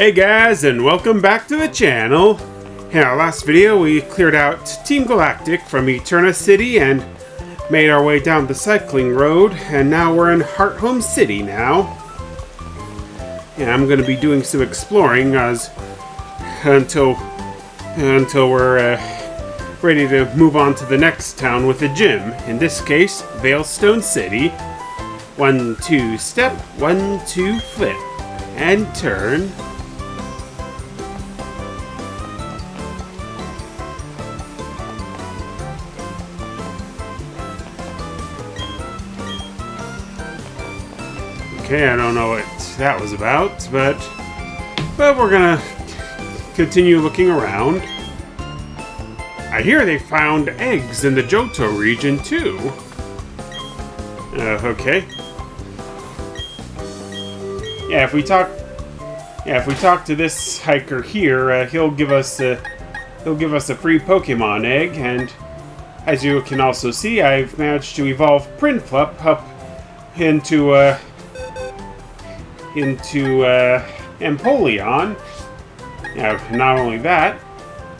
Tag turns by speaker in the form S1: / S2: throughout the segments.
S1: Hey guys, and welcome back to the channel. In our last video, we cleared out Team Galactic from Hearthome City and made our way down the cycling road, and now we're in Hearthome City now. And I'm going to be doing some exploring until we're ready to move on to the next town with a gym. In this case, Hearthome City. 1, 2 step, 1, 2 flip, and turn. Okay, I don't know what that was about, but we're gonna continue looking around. I hear they found eggs in the Johto region too. Okay. Yeah, if we talk to this hiker here, he'll give us a free Pokemon egg, and as you can also see, I've managed to evolve Prinplup up into Empoleon. Not only that,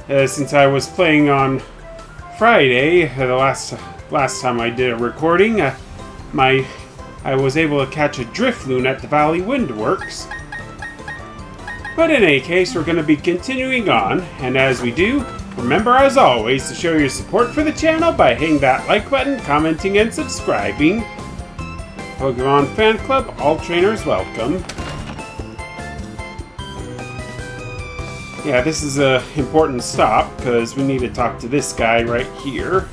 S1: since I was playing on Friday, the last time I did a recording, I was able to catch a Drifloon at the Valley Windworks. But in any case, we're going to be continuing on, and as we do, remember as always to show your support for the channel by hitting that like button, commenting, and subscribing. Pokemon Fan Club, all trainers welcome. Yeah, this is an important stop, because we need to talk to this guy right here.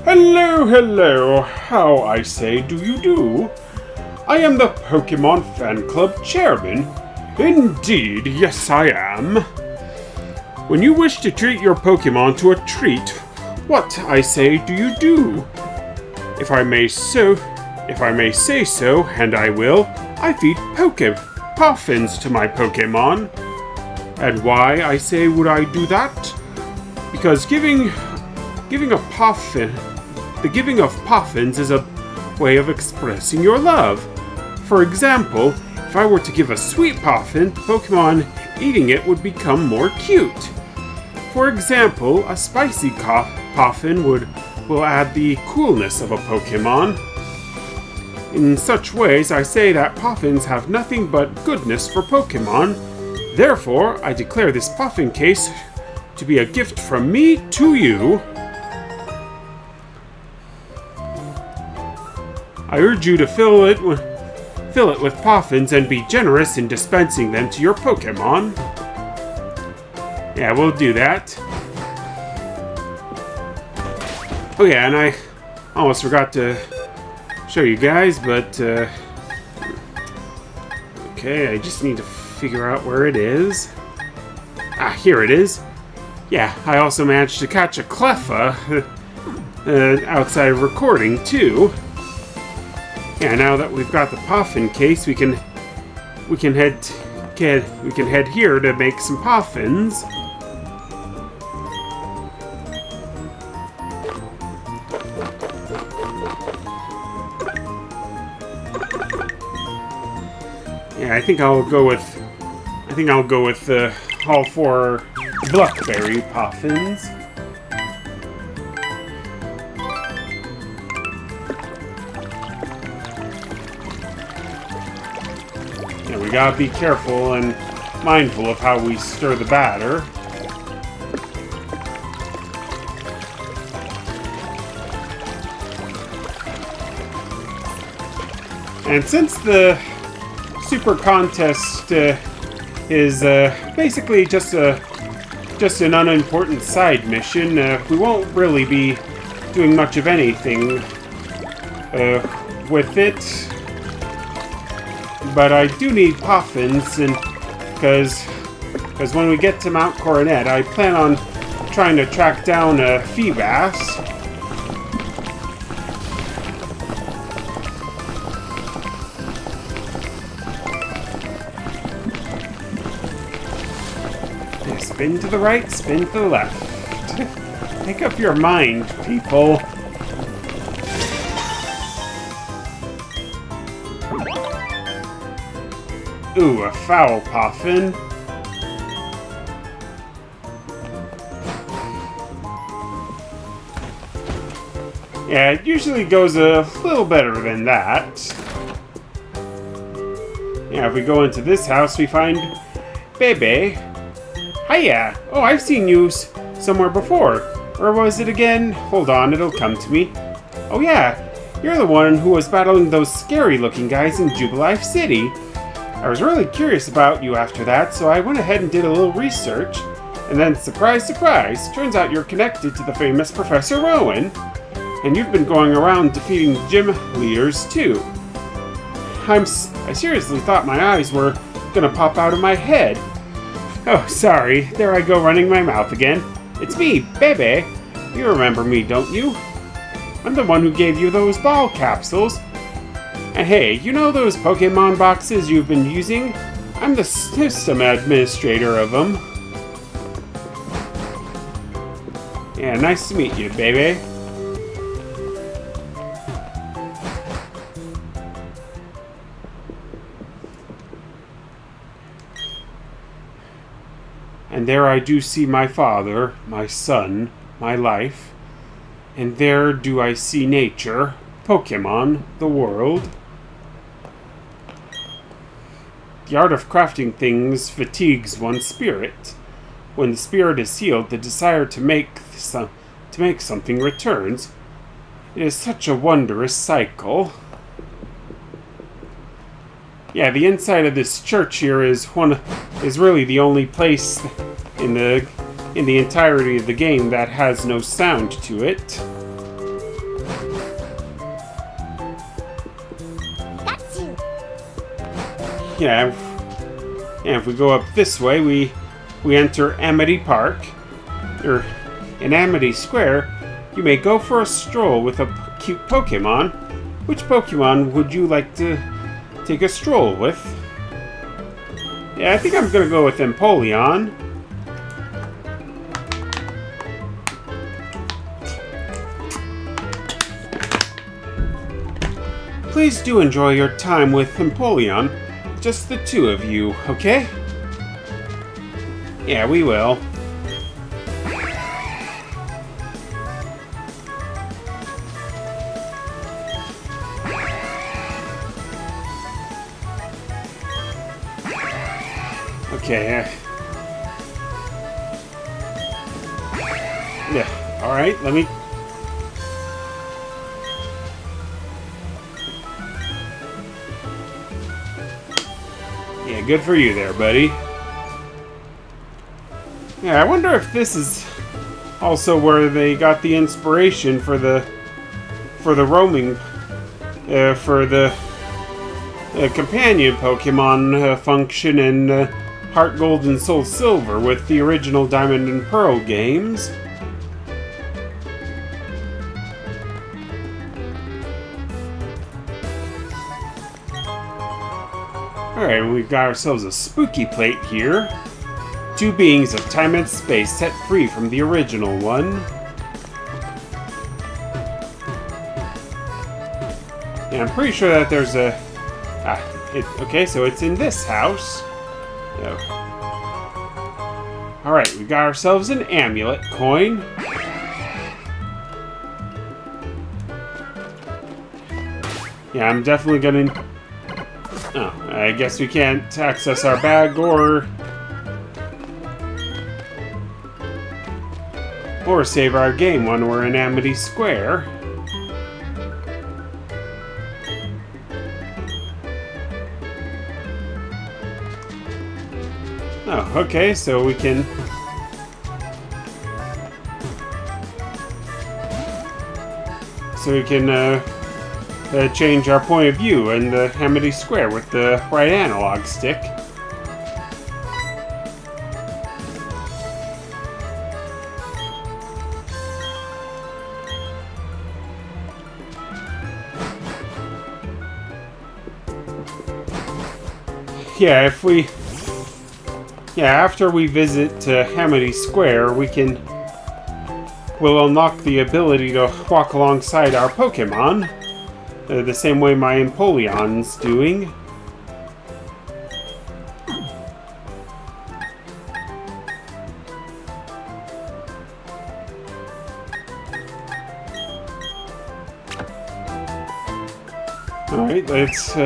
S1: Hello, how I say do you do? I am the Pokemon Fan Club Chairman. Indeed, yes I am. When you wish to treat your Pokemon to a treat, what, I say, do you do? If I may say so, and I will, I feed Puffins to my Pokemon. And why, I say, would I do that? Because the giving of Puffins is a way of expressing your love. For example, if I were to give a sweet Puffin, Pokemon eating it would become more cute. For example, a spicy Puffin will add the coolness of a Pokemon. In such ways, I say that Puffins have nothing but goodness for Pokemon. Therefore, I declare this Puffin case to be a gift from me to you. I urge you to fill it with Puffins and be generous in dispensing them to your Pokemon. Yeah, we'll do that. Oh yeah, and I almost forgot to show you guys, but okay, I just need to figure out where it is. Ah, here it is. Yeah, I also managed to catch a Cleffa outside of recording too. Yeah, now that we've got the Puffin case, we can head here to make some Puffins. Yeah, I think I'll go with all 4 Blackberry Puffins. Yeah, we gotta be careful and mindful of how we stir the batter. And since the Super Contest is basically just an unimportant side mission, we won't really be doing much of anything with it. But I do need Puffins, and because when we get to Mount Coronet, I plan on trying to track down a Feebas. Spin to the right, spin to the left. Make up your mind, people. Ooh, a foul poffin. Yeah, it usually goes a little better than that. Yeah, if we go into this house, we find Bebe. Hiya! Oh, I've seen you somewhere before. Or was it again? Hold on, it'll come to me. Oh yeah, you're the one who was battling those scary-looking guys in Jubilife City. I was really curious about you after that, so I went ahead and did a little research. And then, surprise, surprise, turns out you're connected to the famous Professor Rowan. And you've been going around defeating gym leaders, too. I seriously thought my eyes were gonna pop out of my head. Oh, sorry. There I go running my mouth again. It's me, Bebe. You remember me, don't you? I'm the one who gave you those ball capsules. And hey, you know those Pokemon boxes you've been using? I'm the system administrator of them. Yeah, nice to meet you, Bebe. And there I do see my father, my son, my life. And there do I see nature, Pokemon, the world. The art of crafting things fatigues one's spirit. When the spirit is healed, the desire to make something returns. It is such a wondrous cycle. Yeah, the inside of this church here is really the only place in the entirety of the game that has no sound to it.
S2: That's you.
S1: Yeah, and if we go up this way, we enter Amity Park. Or in Amity Square, you may go for a stroll with a cute Pokemon. Which Pokemon would you like to take a stroll with? Yeah, I think I'm gonna go with Empoleon. Please do enjoy your time with Empoleon. Just the two of you, okay? Yeah, we will. Okay. Yeah, alright, let me... Yeah, good for you there, buddy. Yeah, I wonder if this is also where they got the inspiration for the roaming, for the companion Pokemon function in Heart Gold and Soul Silver with the original Diamond and Pearl games. Alright, we've got ourselves a spooky plate here. Two beings of time and space set free from the original one. Yeah, I'm pretty sure that there's a... okay, so it's in this house. Oh. Alright, we got ourselves an amulet coin. Yeah, I'm definitely gonna... Oh, I guess we can't access our bag or save our game when we're in Amity Square. Oh, okay, so we can... change our point of view in the Amity Square with the right analog stick. Yeah, if we... Yeah, after we visit Amity Square, we'll unlock the ability to walk alongside our Pokemon. The same way my Empoleon's doing. Alright, let's...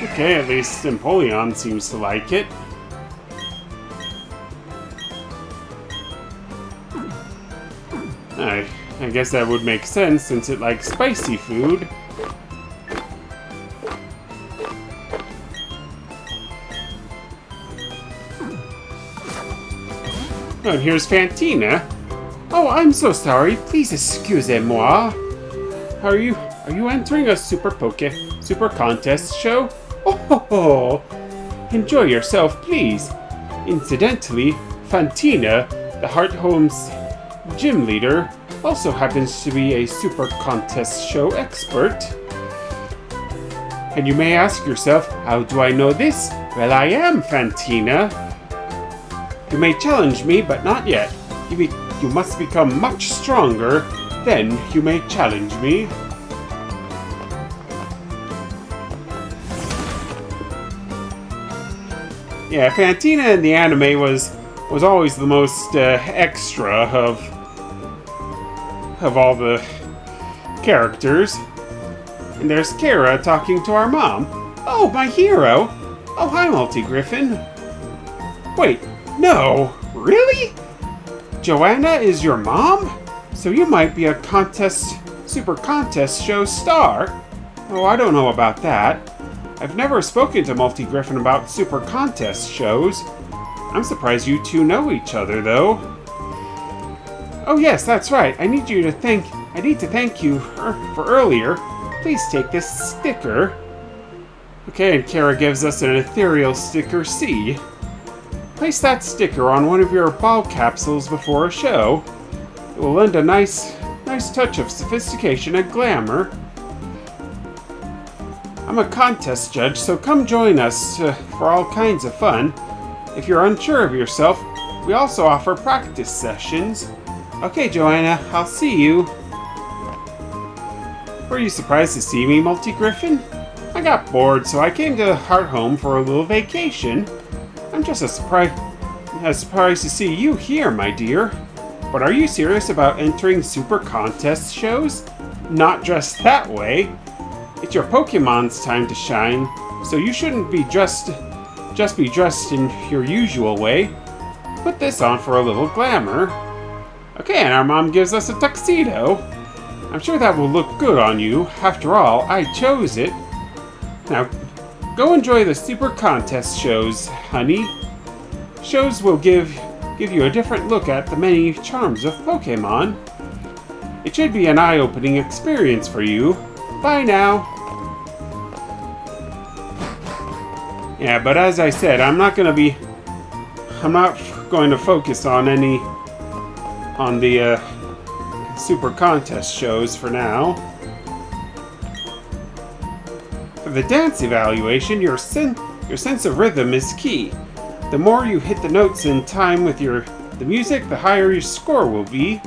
S1: Okay, at least Empoleon seems to like it. I guess that would make sense since it likes spicy food. Oh, and here's Fantina. Oh, I'm so sorry. Please excusez-moi. Are you entering a super contest show? Oh, enjoy yourself, please. Incidentally, Fantina, the Hearthome's gym leader, also happens to be a super contest show expert. And you may ask yourself, how do I know this? Well, I am Fantina. You may challenge me, but not yet. You must become much stronger, then you may challenge me. Yeah, Fantina in the anime was always the most extra of all the characters. And there's Kara talking to our mom. Oh, my hero! Oh, hi, Multi-Griffin. Wait, no, really? Joanna is your mom? So you might be a super contest show star. Oh, I don't know about that. I've never spoken to Multi-Griffin about super contest shows. I'm surprised you two know each other, though. Oh yes, that's right. I need to thank you for earlier. Please take this sticker. Okay, and Kara gives us an ethereal sticker C. Place that sticker on one of your ball capsules before a show. It will lend a nice touch of sophistication and glamour. I'm a contest judge, so come join us for all kinds of fun. If you're unsure of yourself, we also offer practice sessions. Okay, Joanna, I'll see you. Were you surprised to see me, Multi-Griffin? I got bored, so I came to Hearthome for a little vacation. I'm just as surprised to see you here, my dear. But are you serious about entering super contest shows? Not dressed that way. It's your Pokemon's time to shine, so you shouldn't be just be dressed in your usual way. Put this on for a little glamour. Okay, and our mom gives us a tuxedo. I'm sure that will look good on you. After all, I chose it. Now, go enjoy the super contest shows, honey. Shows will give you a different look at the many charms of Pokemon. It should be an eye-opening experience for you. Bye now. Yeah, but as I said, I'm not going to focus on the super contest shows for now. For the dance evaluation, your sense of rhythm is key. The more you hit the notes in time with the music, the higher your score will be.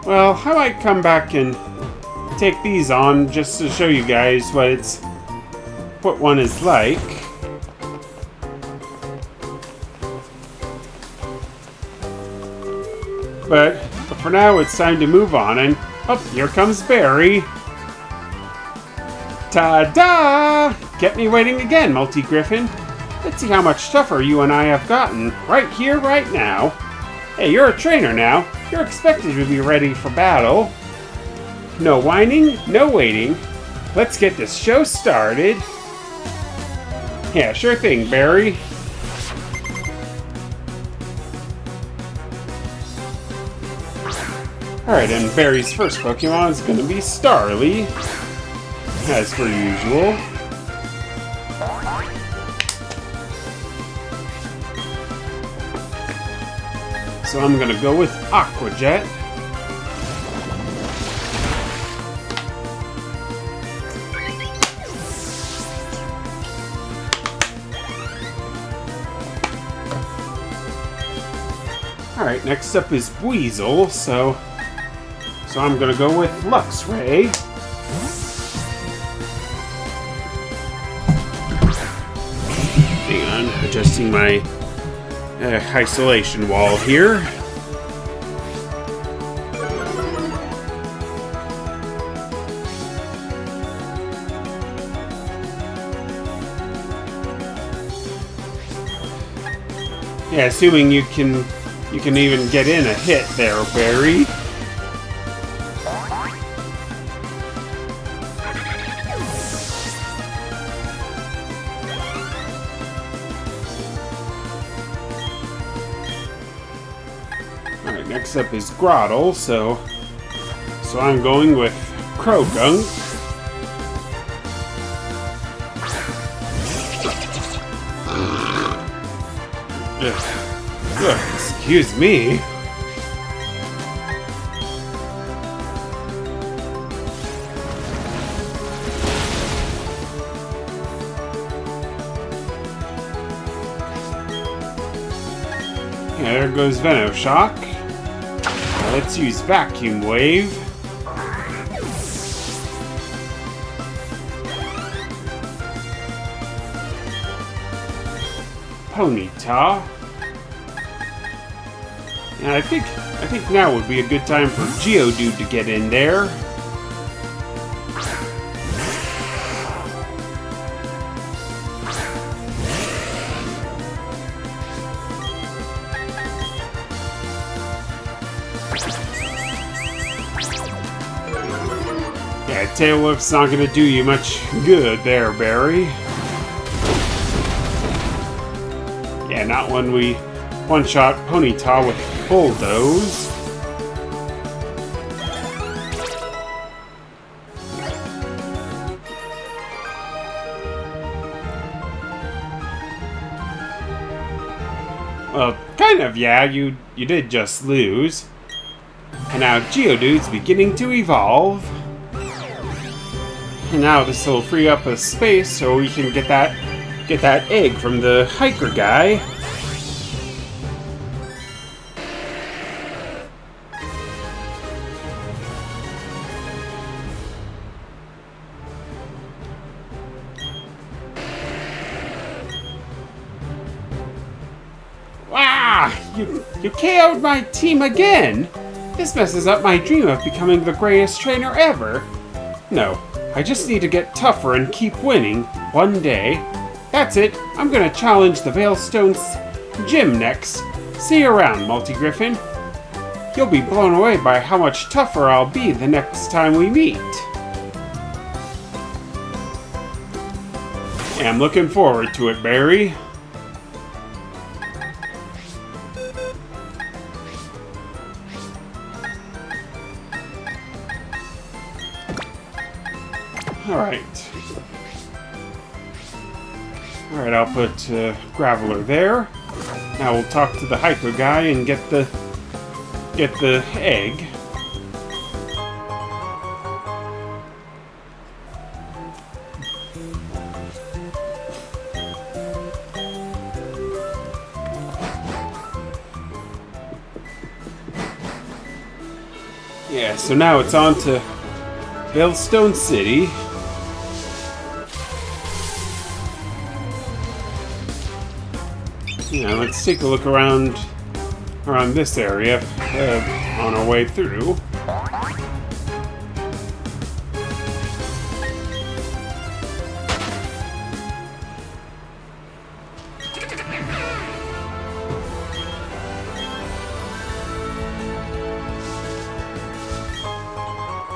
S1: Well, I might come back and take these on just to show you guys what one is like. But for now, it's time to move on, and oh, here comes Barry. Ta-da! Kept me waiting again, Multi-Griffin. Let's see how much tougher you and I have gotten, right here, right now. Hey, you're a trainer now. You're expected to be ready for battle. No whining, no waiting. Let's get this show started. Yeah, sure thing, Barry. Alright, and Barry's first Pokemon is going to be Starly, as per usual. So I'm going to go with Aqua Jet. Alright, next up is Weasel, so I'm gonna go with Luxray. Hang on, adjusting my isolation wall here. Yeah, assuming you can even get in a hit there, Barry. Alright, next up is Grottle, so I'm going with Krogunk. Excuse me. Yeah, there goes Venoshock. Now let's use Vacuum Wave. Ponyta. And I think now would be a good time for Geodude to get in there. Yeah, Tail Whip's not gonna do you much good there, Barry. Yeah, not when we one-shot Ponyta with Bulldoze. Well, kind of, yeah, you did just lose. And now Geodude's beginning to evolve. And now this will free up a space so we can get that egg from the hiker guy. You KO'd my team again! This messes up my dream of becoming the greatest trainer ever. No, I just need to get tougher and keep winning one day. That's it, I'm gonna challenge the Veilstone's gym next. See you around, Multi-Griffin. You'll be blown away by how much tougher I'll be the next time we meet. Yeah, I'm looking forward to it, Barry. Alright, I'll put Graveler there. Now we'll talk to the hiker guy and get the egg. Yeah, so now it's on to Hearthome City. Yeah, let's take a look around this area on our way through.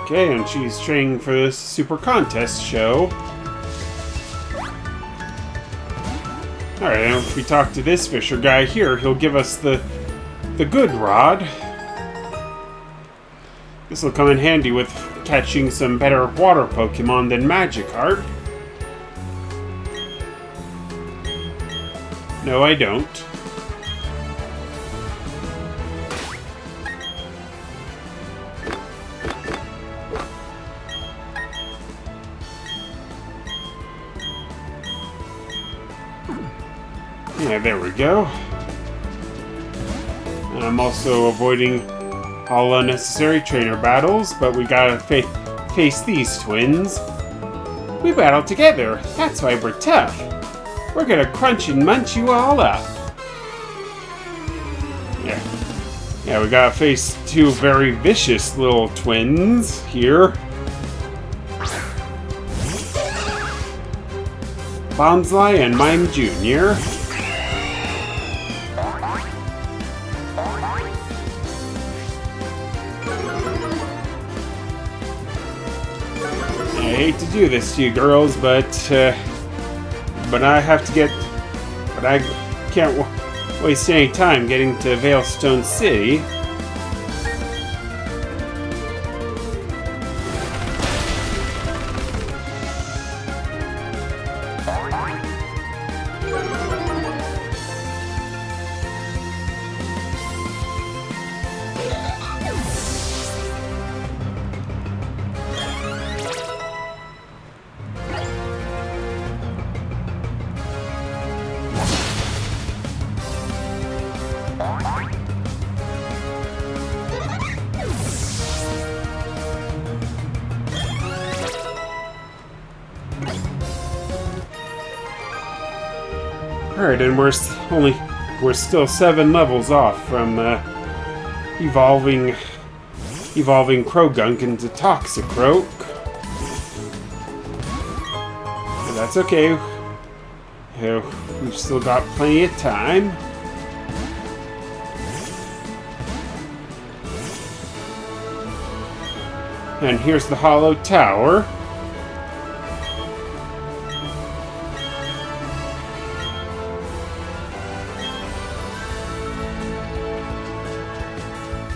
S1: Okay, and she's training for this super contest show. Alright, and if we talk to this fisher guy here, he'll give us the good rod. This will come in handy with catching some better water Pokemon than Magikarp. No, I don't. Yeah, there we go. And I'm also avoiding all unnecessary trainer battles, but we gotta face these twins. We battle together, that's why we're tough. We're gonna crunch and munch you all up. Yeah, we gotta face two very vicious little twins here. Bonsly and Mime Jr. I hate to do this to you girls, but I have to get... But I can't waste any time getting to Veilstone City. Alright, and we're still 7 levels off from evolving Krogunk into Toxicroak. But that's okay. We've still got plenty of time. And here's the Hollow Tower.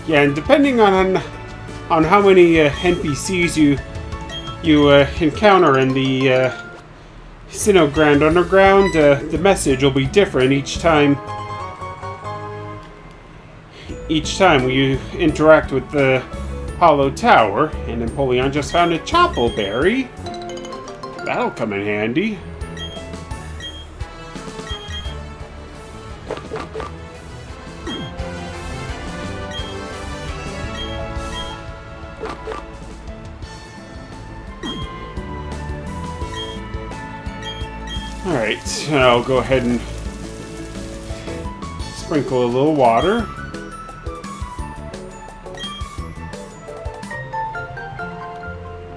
S1: Yeah, and depending on how many NPCs you encounter in the Sinnoh Underground, the message will be different each time. Each time you interact with the Hollow Tower, and Empoleon just found a Chople Berry. That'll come in handy. Alright, I'll go ahead and sprinkle a little water.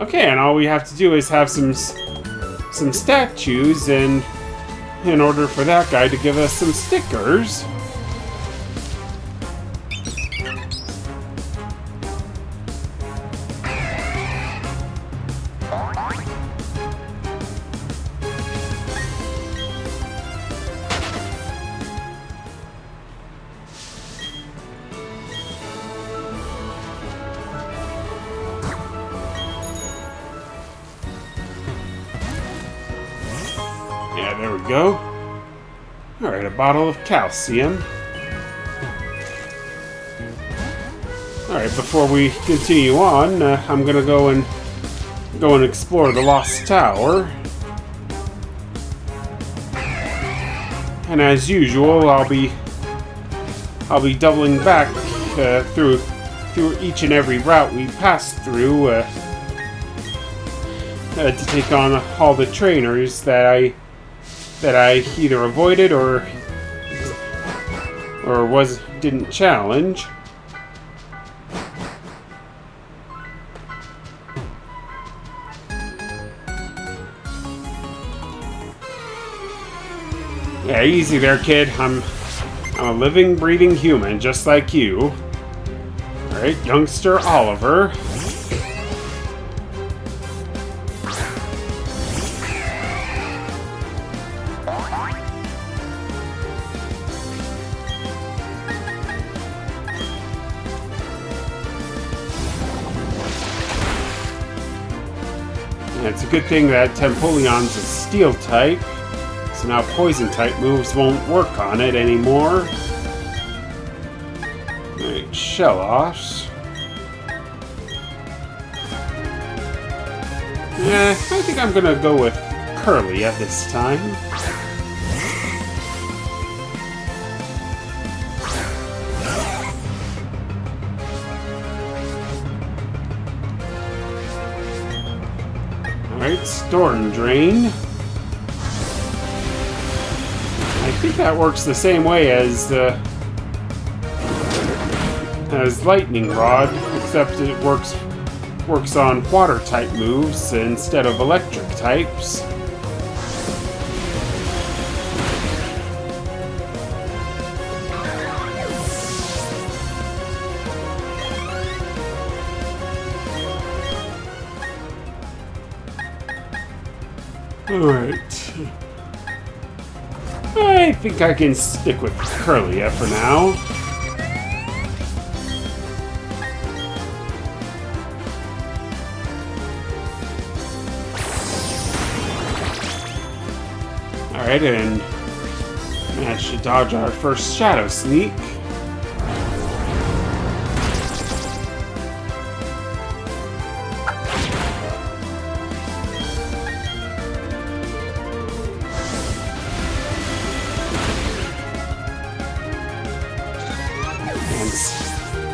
S1: Okay, and all we have to do is have some statues, and in order for that guy to give us some stickers. Yeah, there we go. Alright, a bottle of calcium. Alright, before we continue on, I'm gonna go and explore the Lost Tower. And as usual, I'll be doubling back through each and every route we pass through to take on all the trainers that I either avoided or didn't challenge. Yeah, easy there, kid. I'm a living, breathing human, just like you. Alright, youngster Oliver. It's a good thing that Empoleon's a steel type, so now poison type moves won't work on it anymore. Alright, Shellos. Yeah, I think I'm gonna go with Curly at this time. Alright, Storm Drain. I think that works the same way as as Lightning Rod, except it works on water-type moves instead of electric types. Alright. I think I can stick with Curlia for now. Alright, and managed to dodge our first Shadow Sneak.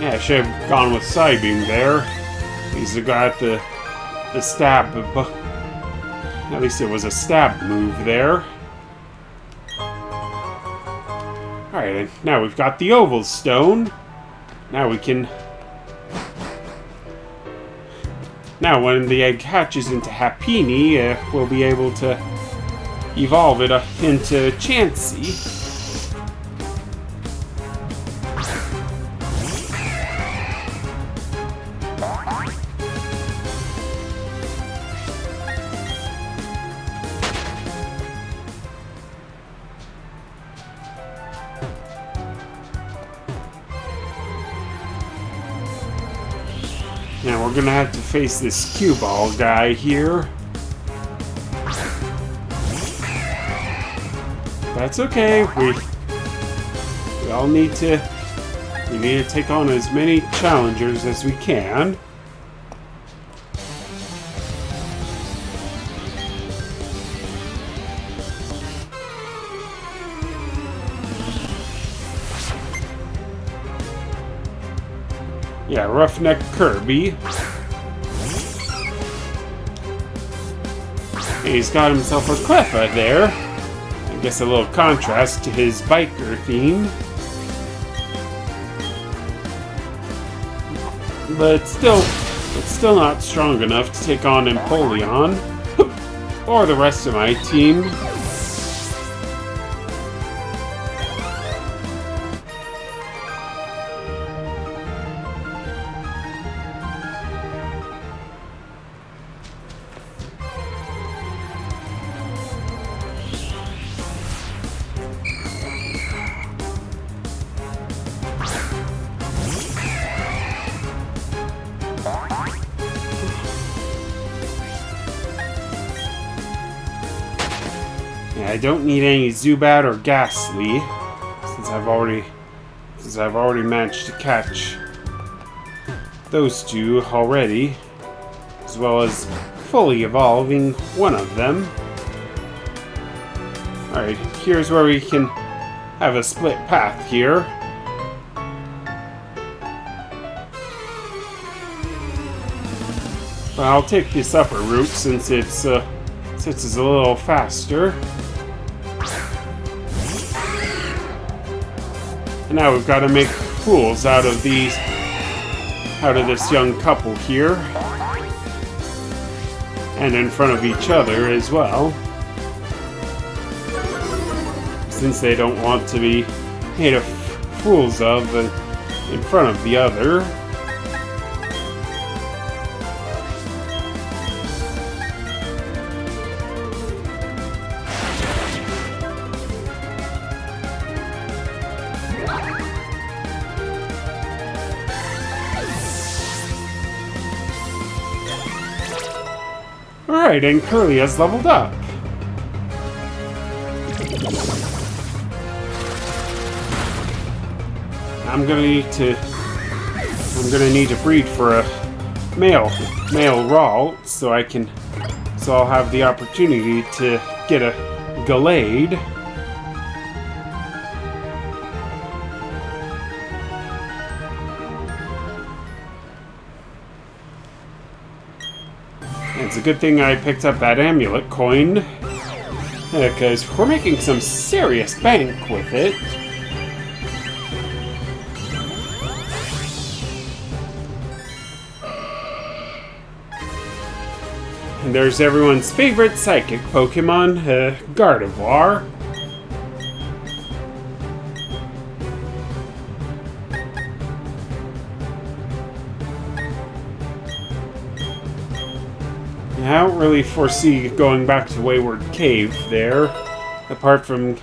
S1: Yeah, I should have gone with Psybeam there. At least I got the stab. At least it was a stab move there. Alright, now we've got the Oval Stone. Now we can... Now when the egg hatches into Happiny, we'll be able to evolve it into Chansey. Now we're gonna have to face this cue ball guy here. That's okay. We all need to take on as many challengers as we can. Yeah, Roughneck Kirby. And he's got himself a Cleffa there. I guess a little contrast to his biker theme. But still not strong enough to take on Empoleon. Or the rest of my team. Yeah, I don't need any Zubat or Ghastly, since I've already managed to catch those two already, as well as fully evolving one of them. Alright, here's where we can have a split path here. But I'll take this upper route since it's a little faster. And now we've got to make fools out of this young couple here. And in front of each other as well. Since they don't want to be made of fools of in front of the other. Alright, and Curly has leveled up. I'm gonna need to breed for a male Ralt, so I'll have the opportunity to get a Gallade. It's a good thing I picked up that amulet coin, because we're making some serious bank with it. And there's everyone's favorite psychic Pokemon, Gardevoir. I don't really foresee going back to Wayward Cave there, apart from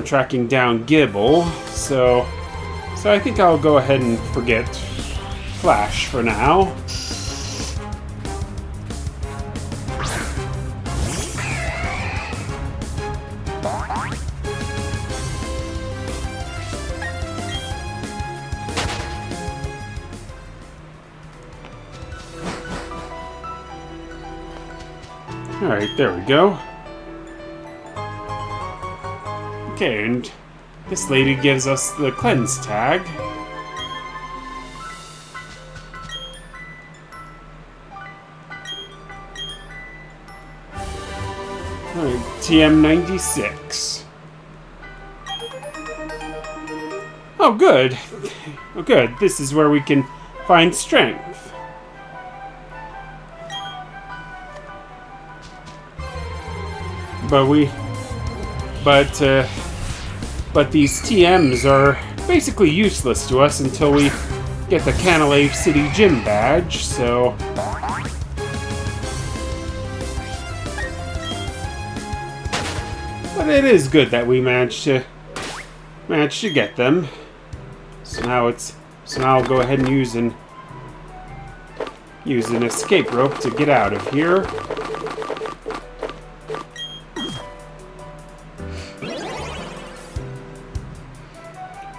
S1: tracking down Gibble. So I think I'll go ahead and forget Flash for now. Alright, there we go. Okay, and this lady gives us the cleanse tag. Alright, TM96. Oh, good. Oh, good. This is where we can find strength. But these TMs are basically useless to us until we get the Hearthome City gym badge, so... But it is good that we managed to get them. So now I'll go ahead and use an escape rope to get out of here.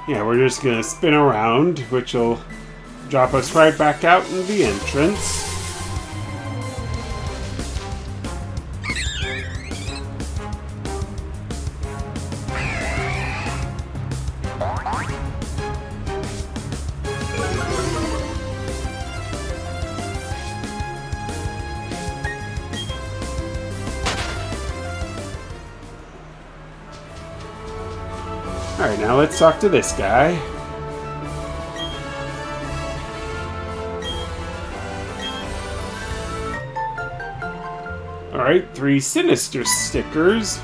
S1: Yeah, we're just gonna spin around, which will drop us right back out in the entrance. Alright, now let's talk to this guy. Alright, 3 Sinister stickers.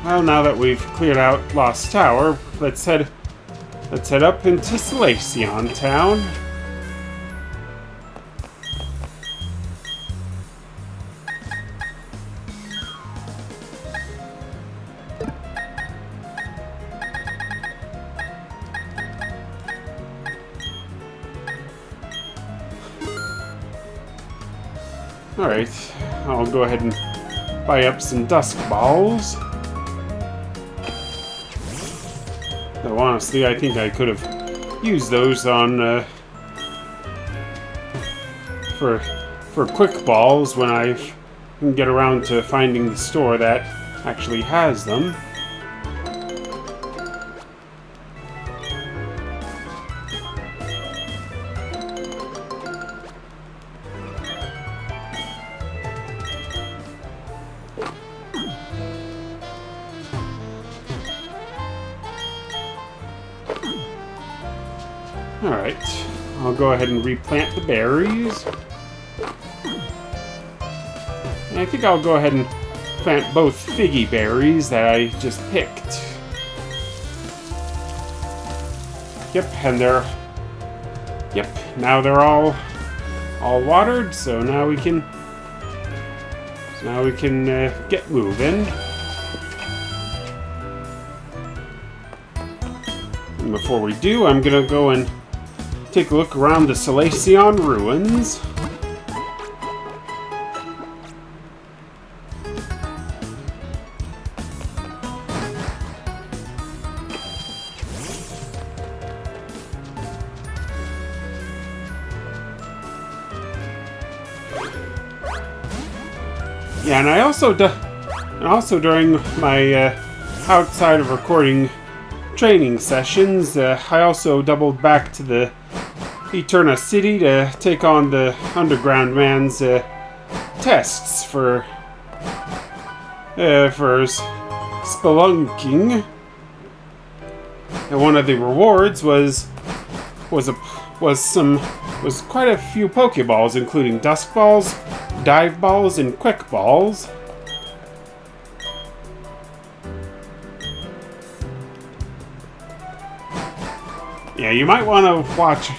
S1: Well, now that we've cleared out Lost Tower, let's head up into Solaceon Town. Alright, I'll go ahead and buy up some Dusk Balls. Though honestly, I think I could have used those on, for Quick Balls when I can get around to finding the store that actually has them. Alright, I'll go ahead and replant the berries. And I think I'll go ahead and plant both figgy berries that I just picked. Yep, and now they're all watered, so now we can get moving. And before we do, I'm gonna go and take a look around the Solaceon ruins. Yeah, and I also during my outside of recording training sessions, I also doubled back to the Hearthome City to take on the Underground Man's tests for spelunking. And one of the rewards was was quite a few Pokeballs, including Dusk Balls, Dive Balls, and Quick Balls. Yeah, you might want to watch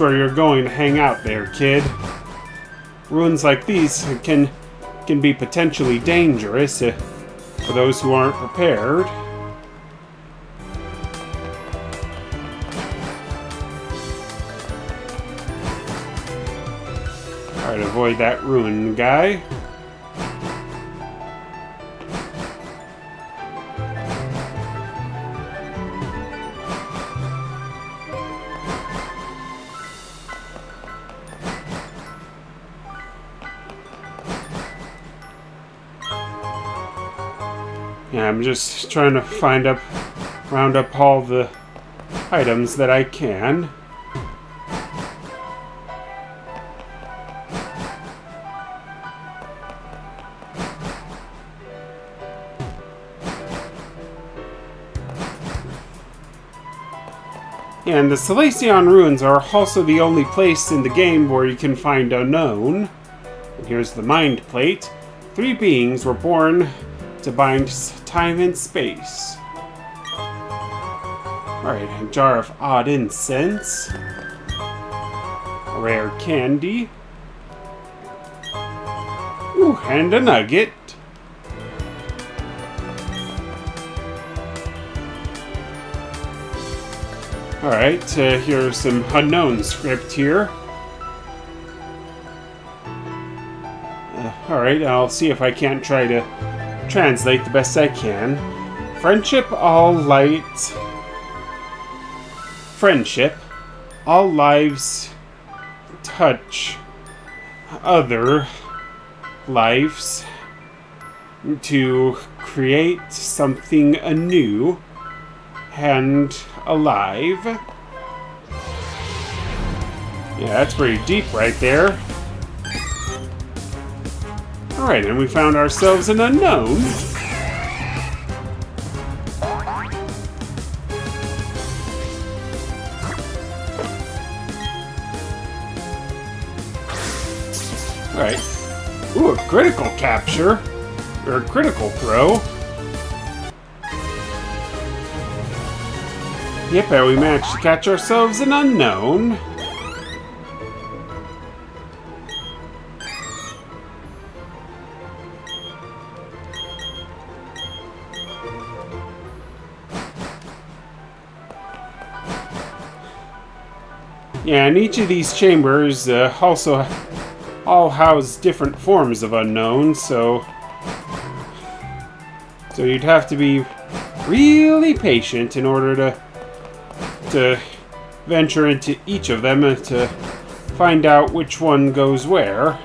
S1: where you're going to hang out there, kid. Ruins like these can be potentially dangerous for those who aren't prepared. Alright, avoid that ruin guy. Yeah, I'm just trying to round up all the items that I can. And the Salacion Ruins are also the only place in the game where you can find Unknown. And here's the Mind Plate. 3 beings were born to bind time and space. Alright, a jar of odd incense. A rare candy. Ooh, and a nugget. Alright, here's some unknown script here. Alright, I'll see if I can't try to translate the best I can. Friendship, all lives touch other lives to create something anew and alive. Yeah, that's pretty deep right there. Alright, and we found ourselves an unknown. Alright. Ooh, a critical capture. Or a critical throw. Yep, and we managed to catch ourselves an unknown. Yeah, and each of these chambers also all house different forms of unknowns, so you'd have to be really patient in order to venture into each of them to find out which one goes where.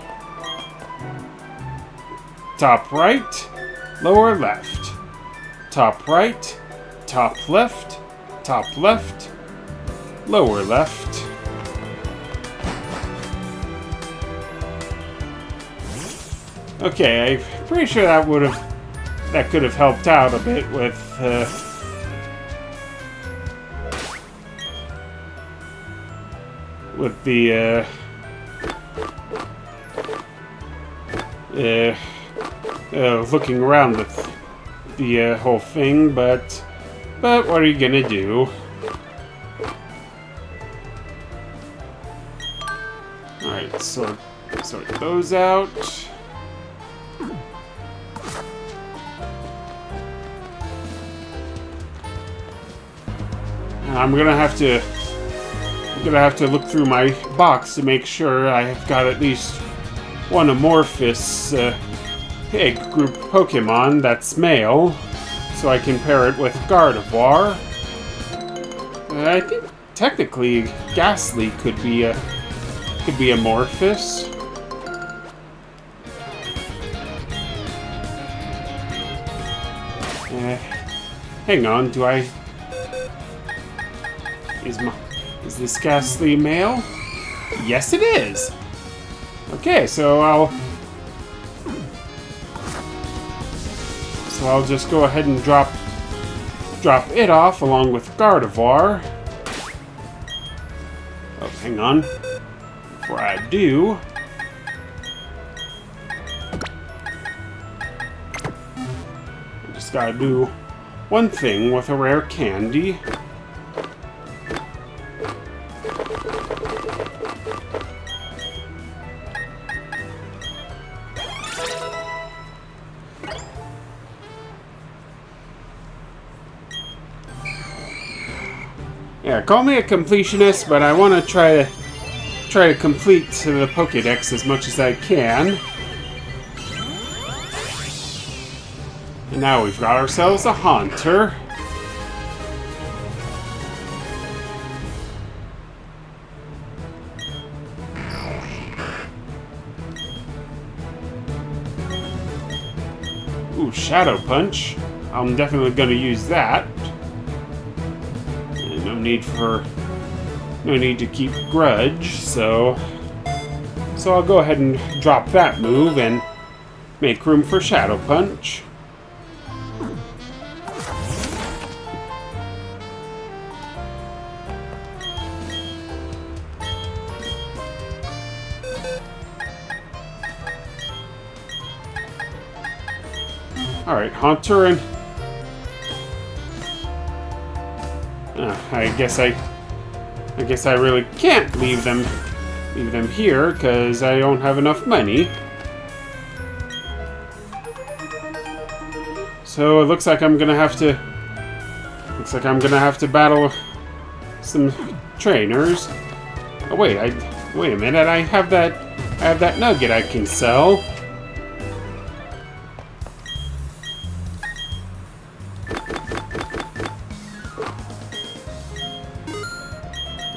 S1: Top right, lower left. Top right, top left, lower left. Okay, I'm pretty sure that could have helped out a bit with the looking around the whole thing, but what are you gonna do? All right, sort those out. I'm gonna have to look through my box to make sure I've got at least one amorphous egg group Pokemon that's male, so I can pair it with Gardevoir. I think technically Ghastly could be amorphous. Hang on, is this Ghastly male? Yes, it is. Okay, so I'll just go ahead and drop it off along with Gardevoir. Oh, hang on. Before I do... I just gotta do one thing with a rare candy. Yeah, call me a completionist, but I want to try to complete the Pokédex as much as I can. And now we've got ourselves a Haunter. Ooh, Shadow Punch. I'm definitely going to use that. No need to keep Grudge, so I'll go ahead and drop that move and make room for Shadow Punch. Alright, Haunter and... I guess I really can't leave them here because I don't have enough money. So it looks like I'm gonna have to battle some trainers. Oh wait a minute, I have that nugget I can sell.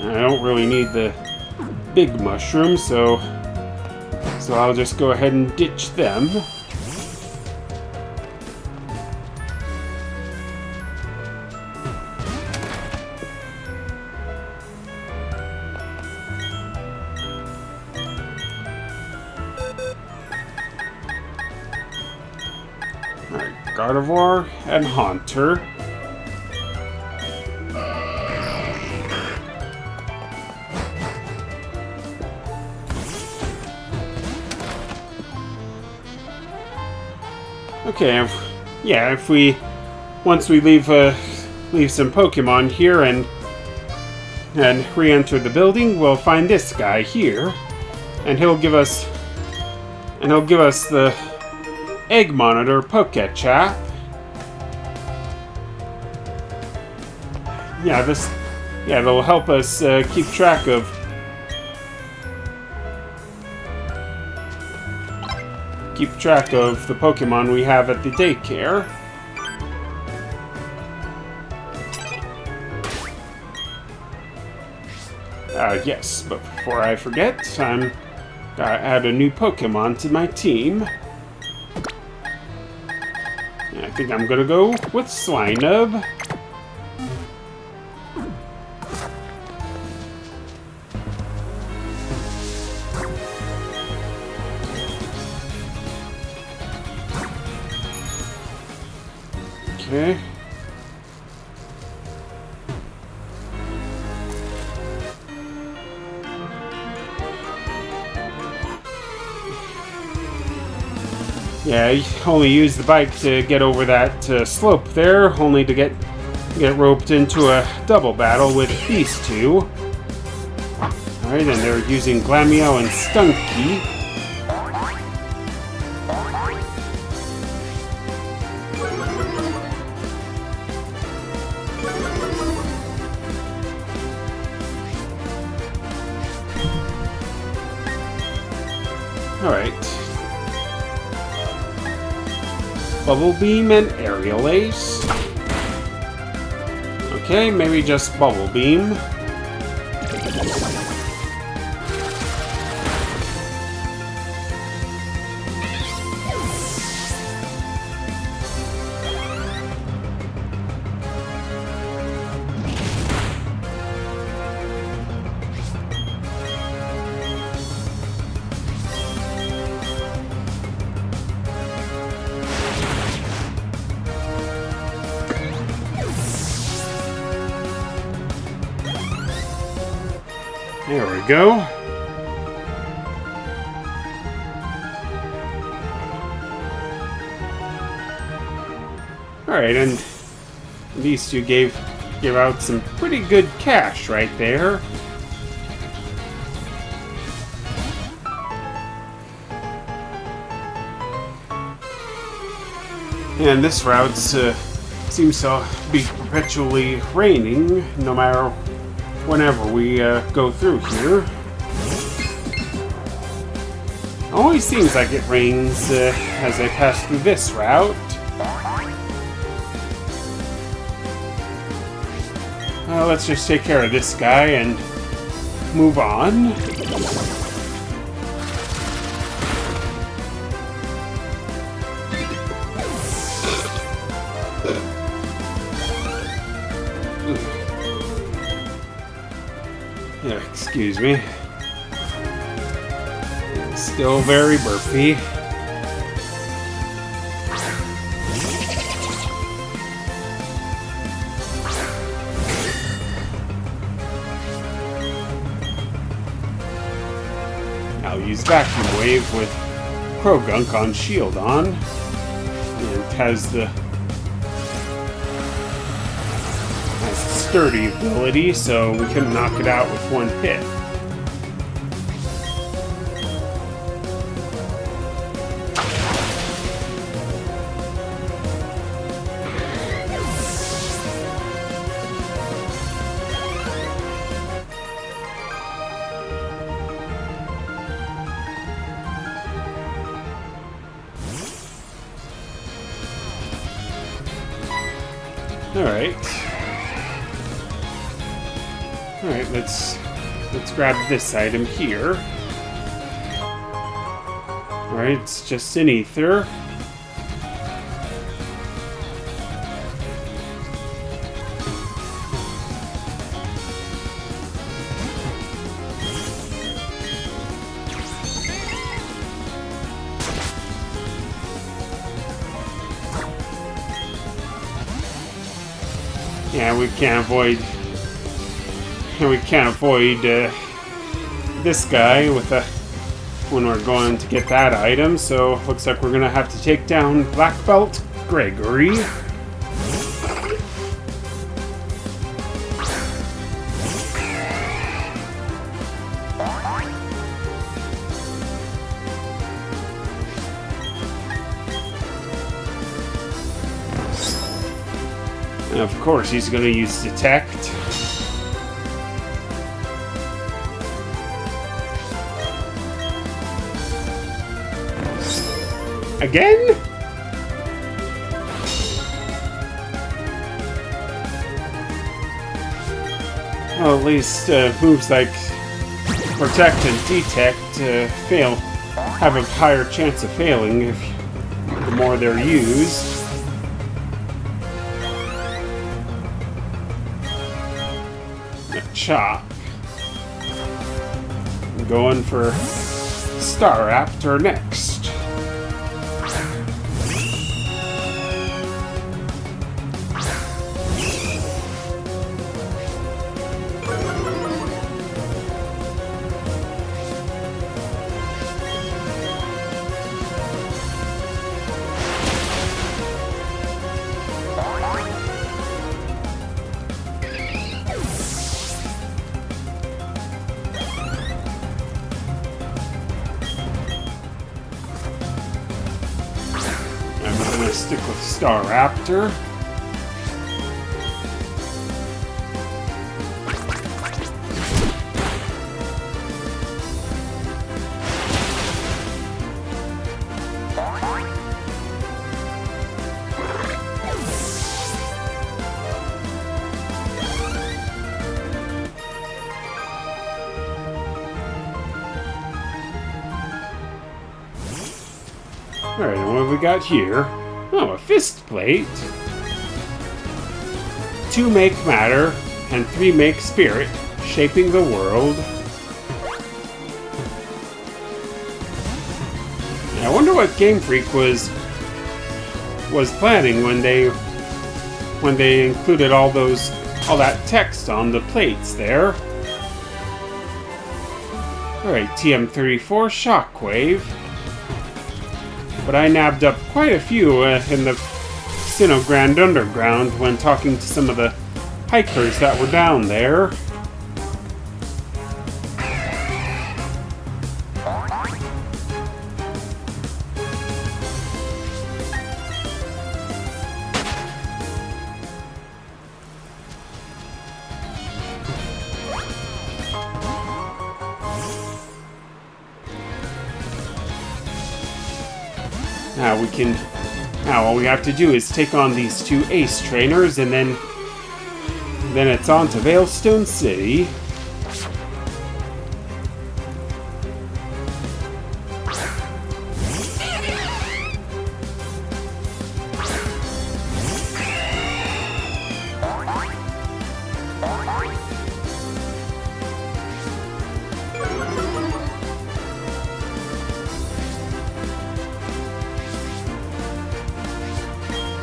S1: I don't really need the big mushrooms, so I'll just go ahead and ditch them. Alright, Gardevoir and Haunter. Okay, once we leave some Pokemon here and re-enter the building, we'll find this guy here, and he'll give us the Egg Monitor Pokechap. That'll help us keep track of the Pokemon we have at the daycare. Yes, but before I forget, I'm gotta add a new Pokemon to my team. I think I'm gonna go with Swinub. Okay. Yeah, you only use the bike to get over that slope there, only to get roped into a double battle with these two. Alright, and they're using Glameow and Stunky. Alright. Bubble Beam and Aerial Ace. Okay, maybe just Bubble Beam. There we go. Alright, and at least you gave out some pretty good cash right there. And this route seems to be perpetually raining, no matter whenever we go through here. Always seems like it rains as I pass through this route. Let's just take care of this guy and move on. Yeah, excuse me. Still very burpy. I'll use Vacuum Wave with Krogunk on Shield on. And it has the sturdy ability, so we can knock it out with one hit. Alright, let's grab this item here. Alright, it's just an ether. Yeah, we can't avoid this guy with when we're going to get that item, so looks like we're gonna have to take down Black Belt Gregory. And of course he's gonna use Detect. Again? Well, at least moves like Protect and Detect have a higher chance of failing if the more they're used. A Chop. I'm going for Star Raptor next. I'm gonna stick with Star Raptor. Alright, and what have we got here? Oh, a fist plate. 2 make matter, and 3 make spirit, shaping the world. I wonder what Game Freak was planning when they included all that text on the plates there. Alright, TM34 Shockwave. But I nabbed up quite a few in the Sinogrand Underground when talking to some of the hikers that were down there. Now all we have to do is take on these two ace trainers, and then it's on to Hearthome City.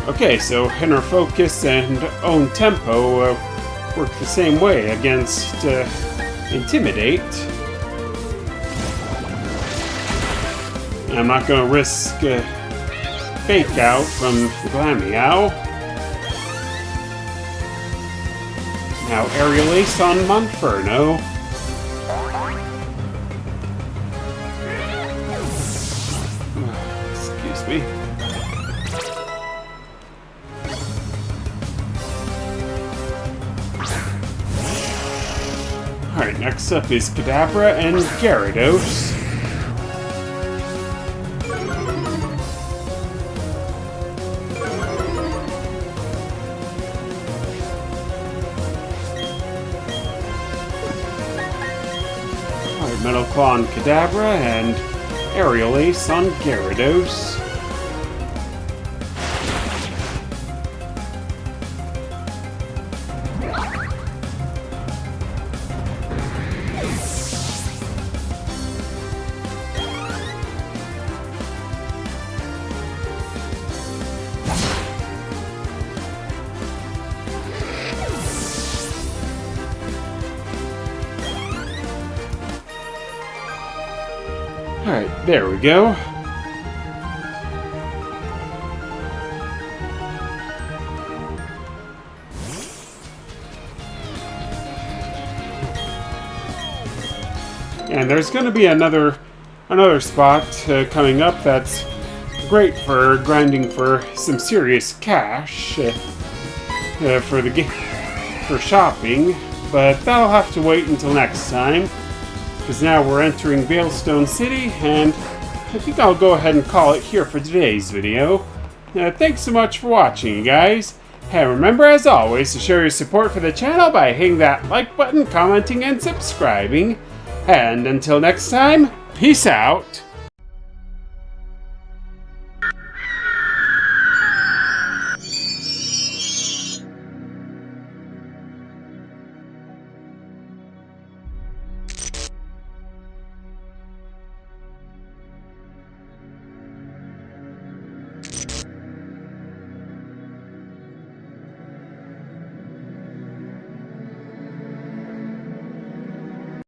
S1: Okay, so inner focus and own tempo work the same way against Intimidate. I'm not going to risk Fake Out from Glameow. Now Aerial Ace on Monferno. Excuse me. Alright, next up is Kadabra and Gyarados. Alright, Metal Claw on Kadabra and Aerial Ace on Gyarados. Alright, there we go. And there's going to be another spot coming up that's great for grinding for some serious cash for shopping, but that'll have to wait until next time. Because now we're entering Hearthome City, and I think I'll go ahead and call it here for today's video. Thanks so much for watching, you guys. And remember, as always, to show your support for the channel by hitting that like button, commenting, and subscribing. And until next time, peace out.